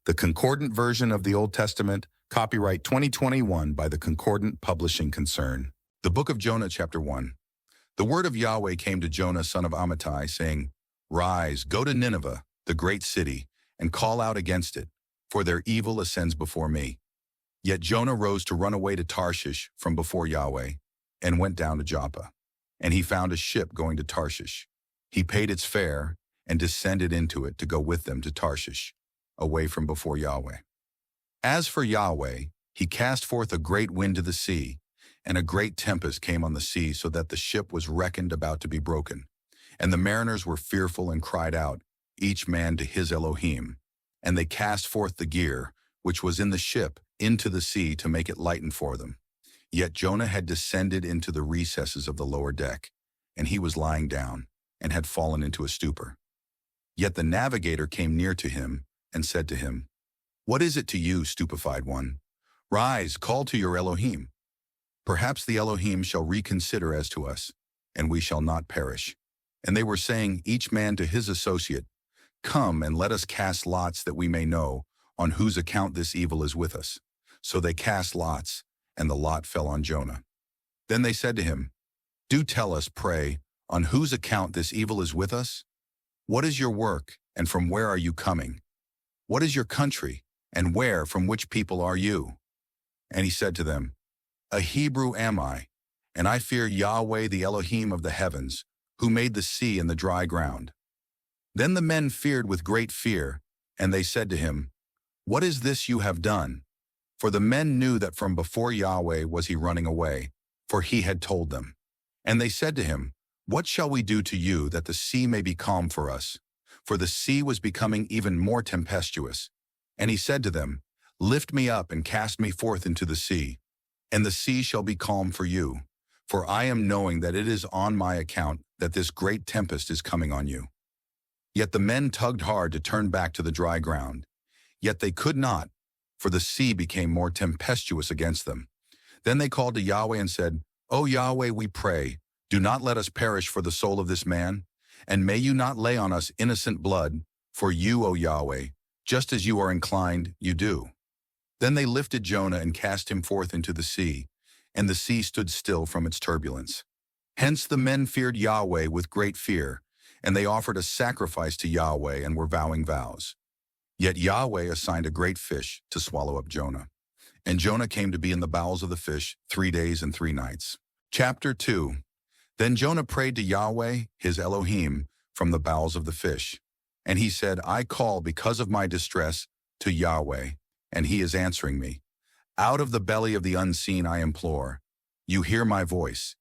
The Concordant version of the Old Testament, copyright 2021 by the Concordant Publishing Concern. The Book of Jonah, chapter 1. The word of Yahweh came to Jonah, son of Amittai, saying, Rise, go to Nineveh, the great city, and call out against it, for their evil ascends before me. Yet Jonah rose to run away to Tarshish from before Yahweh, and went down to Joppa. And he found a ship going to Tarshish. He paid its fare, and descended into it to go with them to Tarshish, away from before Yahweh. As for Yahweh, he cast forth a great wind to the sea, and a great tempest came on the sea, so that the ship was reckoned about to be broken. And the mariners were fearful and cried out, each man to his Elohim. And they cast forth the gear, which was in the ship, into the sea to make it lighten for them. Yet Jonah had descended into the recesses of the lower deck, and he was lying down, and had fallen into a stupor. Yet the navigator came near to him, and said to him, What is it to you, stupefied one? Rise, call to your Elohim. Perhaps the Elohim shall reconsider as to us, and we shall not perish. And they were saying, each man to his associate, Come and let us cast lots that we may know on whose account this evil is with us. So they cast lots, and the lot fell on Jonah. Then they said to him, Do tell us, pray, on whose account this evil is with us? What is your work, and from where are you coming? What is your country, and where, from which people are you? And he said to them, A Hebrew am I, and I fear Yahweh the Elohim of the heavens, who made the sea and the dry ground. Then the men feared with great fear, and they said to him, What is this you have done? For the men knew that from before Yahweh was he running away, for he had told them. And they said to him, What shall we do to you that the sea may be calm for us? For the sea was becoming even more tempestuous. And he said to them, Lift me up and cast me forth into the sea, and the sea shall be calm for you. For I am knowing that it is on my account that this great tempest is coming on you. Yet the men tugged hard to turn back to the dry ground. Yet they could not, for the sea became more tempestuous against them. Then they called to Yahweh and said, O Yahweh, we pray, do not let us perish for the soul of this man, and may you not lay on us innocent blood, for you, O Yahweh, just as you are inclined, you do. Then they lifted Jonah and cast him forth into the sea, and the sea stood still from its turbulence. Hence the men feared Yahweh with great fear, and they offered a sacrifice to Yahweh and were vowing vows. Yet Yahweh assigned a great fish to swallow up Jonah. And Jonah came to be in the bowels of the fish 3 days and 3 nights. Chapter 2. Then Jonah prayed to Yahweh, his Elohim, from the bowels of the fish. And he said, I call because of my distress to Yahweh, and he is answering me. Out of the belly of the unseen I implore. You hear my voice.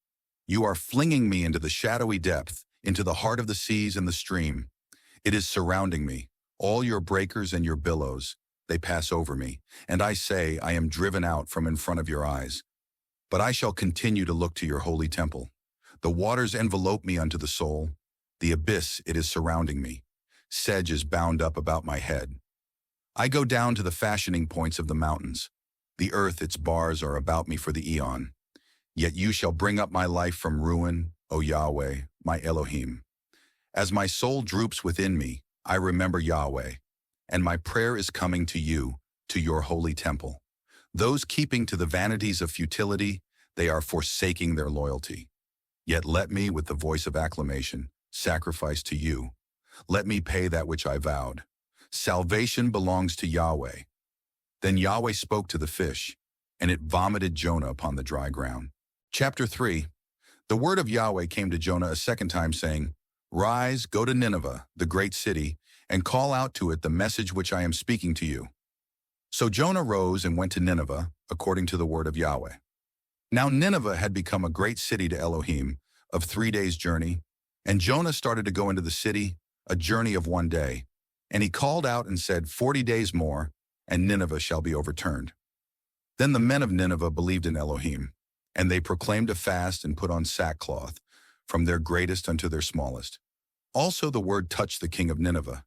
You are flinging me into the shadowy depth, into the heart of the seas and the stream. It is surrounding me, all your breakers and your billows. They pass over me, and I say, I am driven out from in front of your eyes. But I shall continue to look to your holy temple. The waters envelope me unto the soul. The abyss, it is surrounding me. Sedge is bound up about my head. I go down to the fashioning points of the mountains. The earth, its bars are about me for the eon. Yet you shall bring up my life from ruin, O Yahweh, my Elohim. As my soul droops within me, I remember Yahweh, and my prayer is coming to you, to your holy temple. Those keeping to the vanities of futility, they are forsaking their loyalty. Yet let me, with the voice of acclamation, sacrifice to you. Let me pay that which I vowed. Salvation belongs to Yahweh. Then Yahweh spoke to the fish, and it vomited Jonah upon the dry ground. Chapter 3. The word of Yahweh came to Jonah a second time, saying, Rise, go to Nineveh, the great city, and call out to it the message which I am speaking to you. So Jonah rose and went to Nineveh, according to the word of Yahweh. Now Nineveh had become a great city to Elohim, of 3 days' journey, and Jonah started to go into the city, a journey of 1 day. And he called out and said, 40 days more, and Nineveh shall be overturned. Then the men of Nineveh believed in Elohim, and they proclaimed a fast and put on sackcloth, from their greatest unto their smallest. Also the word touched the king of Nineveh.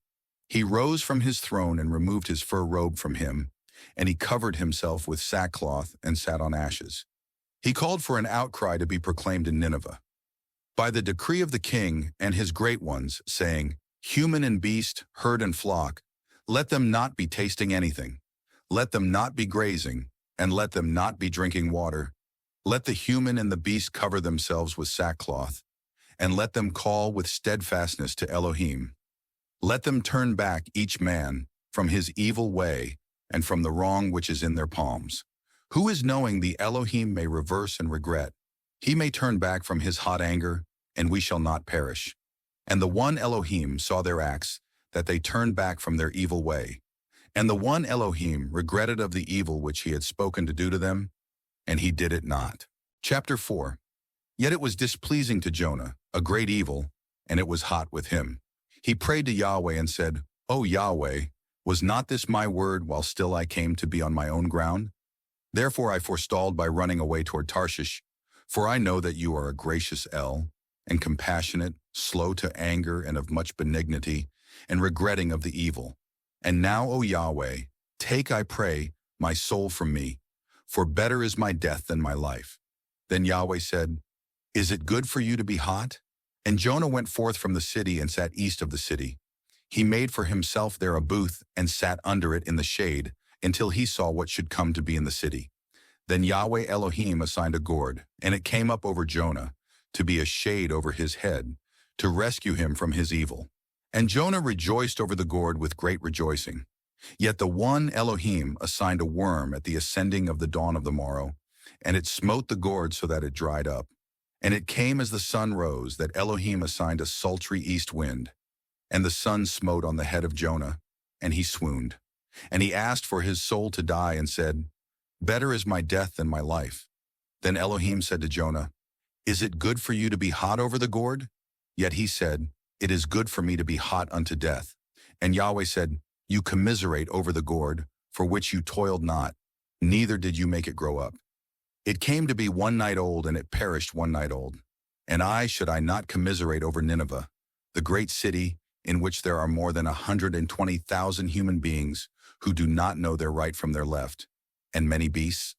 He rose from his throne and removed his fur robe from him, and he covered himself with sackcloth and sat on ashes. He called for an outcry to be proclaimed in Nineveh, by the decree of the king and his great ones, saying, Human and beast, herd and flock, Let them not be tasting anything. Let them not be grazing, and let them not be drinking water. Let the human and the beast cover themselves with sackcloth, and let them call with steadfastness to Elohim. Let them turn back each man from his evil way and from the wrong which is in their palms. Who is knowing the Elohim may reverse and regret? He may turn back from his hot anger, and we shall not perish. And the one Elohim saw their acts, that they turned back from their evil way. And the one Elohim regretted of the evil which he had spoken to do to them, and he did it not. Chapter 4. Yet it was displeasing to Jonah, a great evil, and it was hot with him. He prayed to Yahweh and said, O Yahweh, was not this my word while still I came to be on my own ground? Therefore I forestalled by running away toward Tarshish, for I know that you are a gracious El, and compassionate, slow to anger, and of much benignity, and regretting of the evil. And now, O Yahweh, take, I pray, my soul from me, for better is my death than my life. Then Yahweh said, Is it good for you to be hot? And Jonah went forth from the city and sat east of the city. He made for himself there a booth and sat under it in the shade until he saw what should come to be in the city. Then Yahweh Elohim assigned a gourd, and it came up over Jonah, to be a shade over his head, to rescue him from his evil. And Jonah rejoiced over the gourd with great rejoicing. Yet the one Elohim assigned a worm at the ascending of the dawn of the morrow, and it smote the gourd so that it dried up. And it came as the sun rose that Elohim assigned a sultry east wind. And the sun smote on the head of Jonah, and he swooned. And he asked for his soul to die and said, Better is my death than my life. Then Elohim said to Jonah, Is it good for you to be hot over the gourd? Yet he said, It is good for me to be hot unto death. And Yahweh said, You commiserate over the gourd, for which you toiled not, neither did you make it grow up. It came to be 1 night old, and it perished 1 night old. And should I not commiserate over Nineveh, the great city, in which there are more than 120,000 human beings who do not know their right from their left, and many beasts?